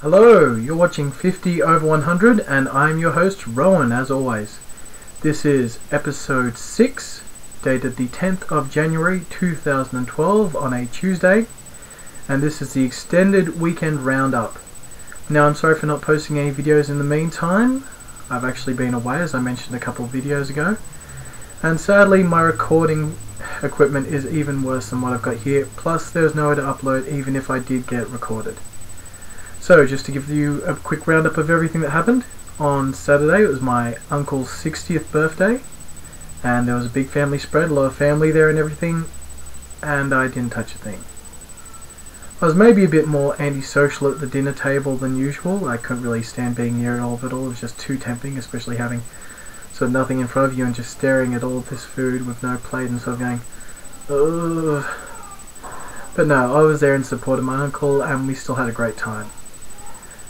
Hello, you're watching 50 over 100 and I'm your host Rowan as always. This is episode 6, dated the 10th of January 2012 on a Tuesday, and this is the extended weekend roundup. Now I'm sorry for not posting any videos in the meantime. I've actually been away, as I mentioned a couple of videos ago, and sadly my recording equipment is even worse than what I've got here, plus there's nowhere to upload even if I did get recorded. So just to give you a quick roundup of everything that happened, on Saturday it was my uncle's 60th birthday, and there was a big family spread, a lot of family there and everything, and I didn't touch a thing. I was maybe a bit more antisocial at the dinner table than usual. I couldn't really stand being near all of it all. It was just too tempting, especially having sort of nothing in front of you and just staring at all of this food with no plate and sort of going, ugh. But no, I was there in support of my uncle and we still had a great time.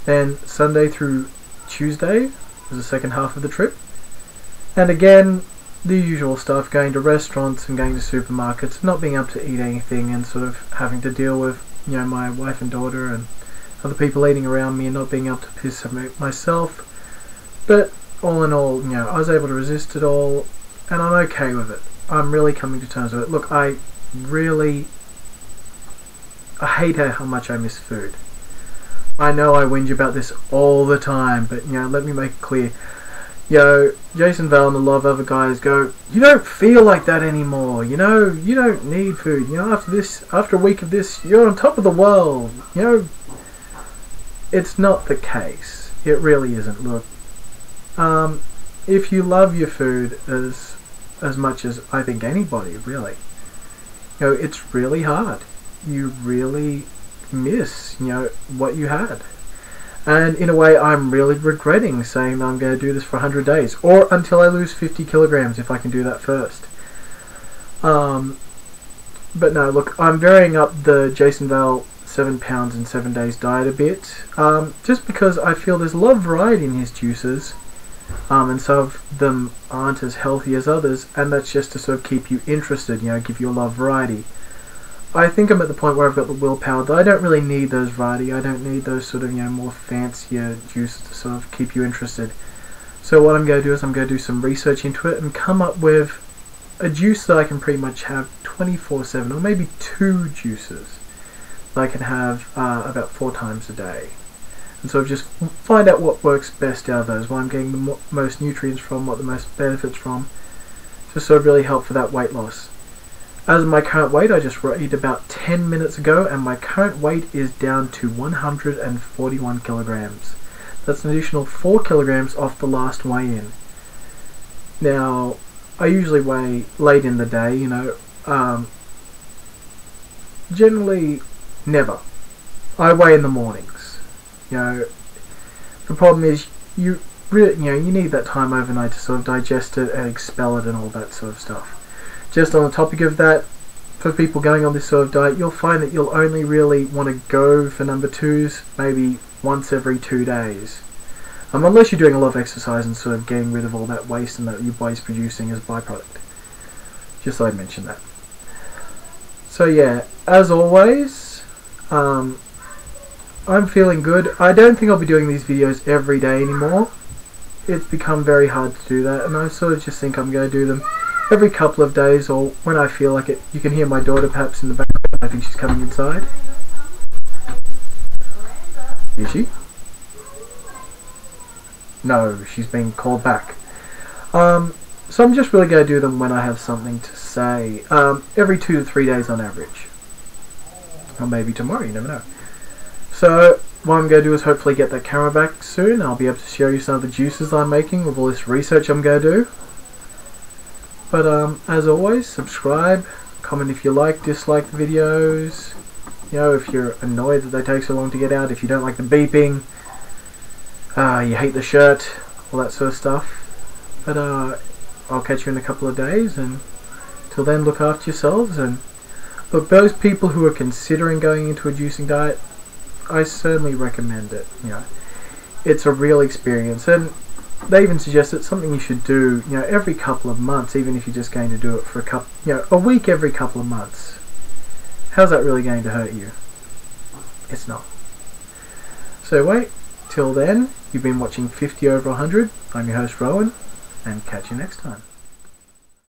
Then Sunday through Tuesday was the second half of the trip, and again the usual stuff, going to restaurants and going to supermarkets, not being able to eat anything and sort of having to deal with, you know, my wife and daughter and other people eating around me and not being able to piss myself. But all in all, you know, I was able to resist it all and I'm okay with it. I'm really coming to terms with it. Look, I hate how much I miss food. I know I whinge about this all the time, but, you know, let me make it clear. Jason Vale and a lot of other guys go, you don't feel like that anymore, you know, you don't need food, you know, after a week of this, you're on top of the world, you know. It's not the case. It really isn't. Look, if you love your food as much as I think anybody, really, you know, it's really hard. You really miss, you know, what you had. And in a way, I'm really regretting saying that I'm going to do this for 100 days, or until I lose 50 kilograms, if I can do that first. But no, look, I'm varying up the Jason Vale 7 pounds in 7 days diet a bit, just because I feel there's a lot of variety in his juices, and some of them aren't as healthy as others, and that's just to sort of keep you interested, you know, give you a lot of variety. I think I'm at the point where I've got the willpower that I don't really need those variety. I don't need those sort of, you know, more fancier juices to sort of keep you interested. So what I'm going to do is I'm going to do some research into it and come up with a juice that I can pretty much have 24/7, or maybe 2 juices that I can have about 4 times a day. And sort of just find out what works best out of those, what I'm getting the most nutrients from, what the most benefits from, to sort of really help for that weight loss. As of my current weight, I just weighed about 10 minutes ago, and my current weight is down to 141 kilograms. That's an additional 4 kilograms off the last weigh-in. Now, I usually weigh late in the day, you know, generally never. I weigh in the mornings. You know, the problem is you need that time overnight to sort of digest it and expel it and all that sort of stuff. Just on the topic of that, for people going on this sort of diet, you'll find that you'll only really want to go for number 2s maybe once every 2 days. Unless you're doing a lot of exercise and sort of getting rid of all that waste and that your body's producing as a byproduct. Just so I mentioned that. So yeah, as always, I'm feeling good. I don't think I'll be doing these videos every day anymore. It's become very hard to do that, and I sort of just think I'm going to do them every couple of days, or when I feel like it. You can hear my daughter perhaps in the background. I think she's coming inside. Is she? No, she's being called back. So I'm just really going to do them when I have something to say. Every 2 to 3 days on average. Or maybe tomorrow, you never know. So what I'm going to do is hopefully get that camera back soon. I'll be able to show you some of the juices I'm making with all this research I'm going to do. But as always, subscribe, comment if you like, dislike the videos, you know, if you're annoyed that they take so long to get out, if you don't like the beeping, you hate the shirt, all that sort of stuff. But I'll catch you in a couple of days, and till then, look after yourselves. And look, those people who are considering going into a juicing diet, I certainly recommend it. You know, it's a real experience, and they even suggest it's something you should do, you know, every couple of months, even if you're just going to do it for a week every couple of months. How's that really going to hurt you? It's not. So wait, till then, you've been watching 50 over 100. I'm your host Rowan, and catch you next time.